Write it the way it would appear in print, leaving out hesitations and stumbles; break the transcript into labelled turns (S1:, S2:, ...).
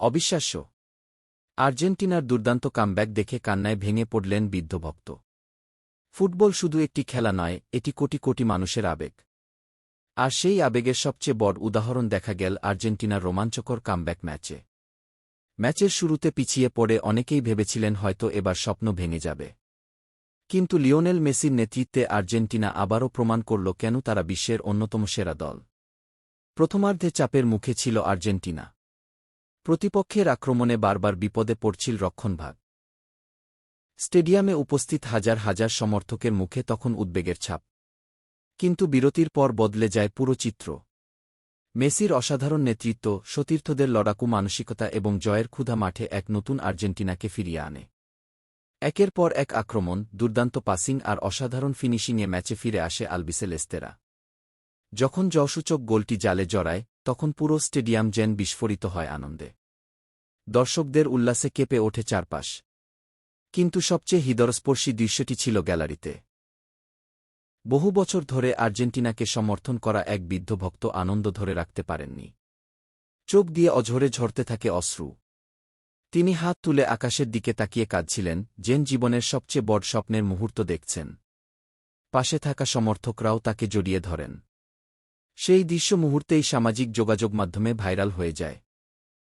S1: অবিশ্বাস্য! আর্জেন্টিনার দুর্দান্ত কামব্যাক দেখে কান্নায় ভেঙে পড়লেন বৃদ্ধ ভক্ত। ফুটবল শুধু একটি খেলা নয়, এটি কোটি কোটি মানুষের আবেগ। আর সেই আবেগের সবচেয়ে বড় উদাহরণ দেখা গেল আর্জেন্টিনার রোমাঞ্চকর কামব্যাক ম্যাচে। ম্যাচের শুরুতে পিছিয়ে পড়ে অনেকেই ভেবেছিলেন হয়তো এবার স্বপ্ন ভেঙে যাবে। কিন্তু লিওনেল মেসির নেতৃত্বে আর্জেন্টিনা আবারও প্রমাণ করল কেন তারা বিশ্বের অন্যতম সেরা দল। প্রথমার্ধে চাপের মুখে ছিল আর্জেন্টিনা। প্রতিপক্ষের আক্রমণে বারবার বিপদে পড়ছিল রক্ষণভাগ। স্টেডিয়ামে উপস্থিত হাজার হাজার সমর্থকের মুখে তখন উদ্বেগের ছাপ। কিন্তু বিরতির পর বদলে যায় পুরো চিত্র। মেসির অসাধারণ নেতৃত্ব, সতীর্থদের লড়াকু মানসিকতা এবং জয়ের ক্ষুধা মাঠে এক নতুন আর্জেন্টিনাকে ফিরিয়ে আনে। একের পর এক আক্রমণ, দুর্দান্ত পাসিং আর অসাধারণ ফিনিশিংয়ে ম্যাচে ফিরে আসে আলবিসেলেস্তেরা। যখন জয়সূচক গোলটি জালে জড়ায়, তখন পুরো স্টেডিয়াম যেন বিস্ফোরিত হয় আনন্দে। দর্শকদের উল্লাসে কেঁপে ওঠে চারপাশ। কিন্তু সবচেয়ে হৃদয়স্পর্শী দৃশ্যটি ছিল গ্যালারিতে। বহু বছর ধরে আর্জেন্টিনাকে সমর্থন করা এক বৃদ্ধ ভক্ত আনন্দ ধরে রাখতে পারেননি। চোখ দিয়ে অঝরে ঝরতে থাকে অশ্রু। তিনি হাত তুলে আকাশের দিকে তাকিয়ে কাঁদছিলেন, যেন জীবনের সবচেয়ে বড় স্বপ্নের মুহূর্ত দেখছেন। পাশে থাকা সমর্থকরাও তাকে জড়িয়ে ধরেন। সেই দৃশ্য মুহূর্তেই সামাজিক যোগাযোগ মাধ্যমে ভাইরাল হয়ে যায়।